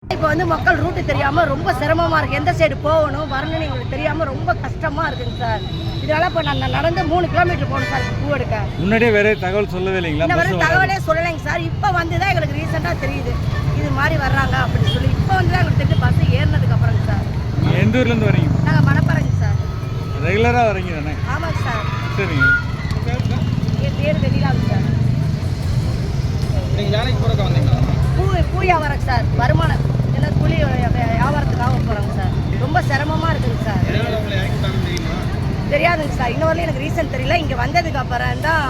இப்போ வந்து மக்கள் ரூட்டு தெரியாமல் ரொம்ப சிரமமாக இருக்குது. எந்த சைடு போகணும் வரணும்னு எங்களுக்கு தெரியாமல் ரொம்ப கஷ்டமாக இருக்குங்க சார். இதனால் இப்போ நான் நடந்து 3 கிலோமீட்டர் போகணும் சார் பூ எடுக்க. முன்னாடியே வேறு தகவல் சொல்லவே இல்லைங்களா? இந்த வரை தகவலே சொல்லலைங்க சார். இப்போ வந்து தான் எங்களுக்கு ரீசெண்டாக தெரியுது இது மாதிரி வர்றாங்க அப்படின்னு சொல்லி. இப்போ வந்து தான் எங்களுக்கு தெரிஞ்சு பஸ்ஸு ஏறினதுக்கு அப்புறங்க சார். எந்த ஊர்லேருந்து வரீங்க? நாங்கள் மணப்பாறைங்க சார். ரெகுலராக வரீங்க தானே? ஆமாங்க சார். சரிங்க. என் பேர் வெளியிலாங்க சார். நீங்கள் வேலைக்கு போகிறக்க வந்தீங்களா? பூ வியாபாரம் சார். வருமானம் என்ன கூலி வியாபாரத்துக்காக போகிறாங்க சார். ரொம்ப சிரமமாக இருக்குங்க சார். உங்களை இறக்கிட்டாங்கன்னு தெரியுமா? தெரியாதுங்க சார். இன்ன வரையிலும் எனக்கு ரீசன் தெரியல. இங்கே வந்ததுக்கு அப்புறம் தான்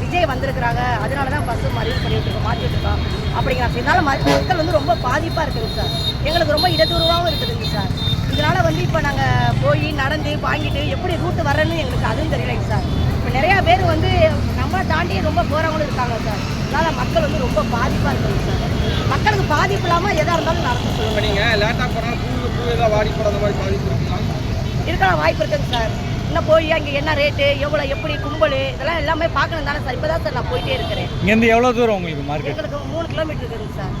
விஜய் வந்திருக்கிறாங்க, அதனால தான் பஸ்ஸு மறியல் பண்ணிட்டு இருக்கோம், மாற்றிட்டு இருக்கோம் அப்படிங்கிறாங்க. இதனால் மக்கள் வந்து ரொம்ப பாதிப்பாக இருக்குதுங்க சார். எங்களுக்கு ரொம்ப இடதுருவாகவும் இருக்குதுங்க சார். இதனால் வந்து இப்போ நாங்கள் போய் நடந்து வாங்கிட்டு எப்படி ரூட்டு வரேன்னு எங்களுக்கு அதுவும் தெரியலைங்க சார். இப்போ நிறையா பேர் வந்து நம்மளை தாண்டி ரொம்ப போகிறவங்களும் இருக்காங்க சார். அதனால் மக்கள் வந்து ரொம்ப பாதிப்பாக இருக்குதுங்க சார். மக்களுக்கு பாதிப்பு இல்லாமல் எதாக இருந்தாலும் நடந்து இப்போ சொல்லுங்கள். நீங்கள் லேட்டாக போகிறனால பூ ஏதாவது வாடி போகிற அந்த மாதிரி பாதிப்பு இருக்குங்களா? இருக்கலாம், வாய்ப்பு இருக்குங்க சார். இன்னும் போய் அங்கே என்ன ரேட்டு எவ்வளோ எப்படி கும்பல் இதெல்லாம் எல்லாமே பார்க்கணும் தானே சார். இப்போ தான் சார் நான் போயிட்டே இருக்கிறேன். இங்கேருந்து எவ்வளோ தூரம் உங்களுக்கு மார்க்கெட்? எங்களுக்கு 3 கிலோமீட்டர் இருக்குதுங்க சார்.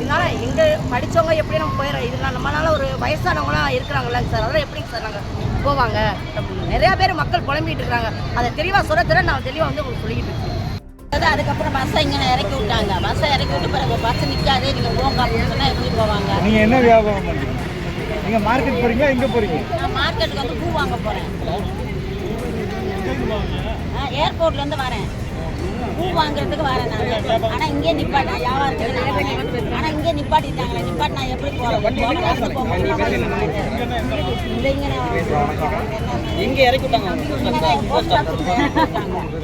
இதனால எங்கே படித்தவங்க எப்படி நம்ம போயிடறோம். இதனால் நம்மளால ஒரு வயசானவங்களாம் இருக்கிறாங்கல்லங்க சார். அதெல்லாம் எப்படிங்க சார் நாங்கள் போவாங்க? நிறையா பேர் மக்கள் புலம்பிகிட்டு இருக்கிறாங்க. அதை தெளிவாக சொல்ல நான் தெளிவாக வந்து உங்களுக்கு சொல்லிக்கிட்டு இருக்கேன். அதுக்கப்புறம் பஸ்ஸை இங்கே இறக்கி விட்டாங்க. பஸ்ஸை இறக்கி விட்டு பிறகு பஸ் நிற்காது, நீங்கள் போங்க அப்படின்னு சொன்னால் எப்படி போவாங்க? நீங்கள் என்ன வியாபாரம் பண்ணுறீங்க? நீங்கள் மார்க்கெட் போகிறீங்களா? எங்கே போகிறீங்க? நான் மார்க்கெட்டுக்கு வந்து பூ வாங்க போகிறேன். ஏர்போர்ட்லேருந்து வரேன், பூ வாங்குறதுக்கு வரேன் நான். ஆனால் இங்கே நிப்பாட்டி வியாபாரத்துக்கு நான் வரேன். ஆனால் இங்கே நிப்பாட்டிட்டாங்களே, நிப்பாட்டி நான் எப்படி போகிறேன்? நடந்து போக முடியும். எங்கே இறக்கி விட்டாங்க? போஸ்ட் ஆஃபீஸில் இறக்கி விட்டாங்க.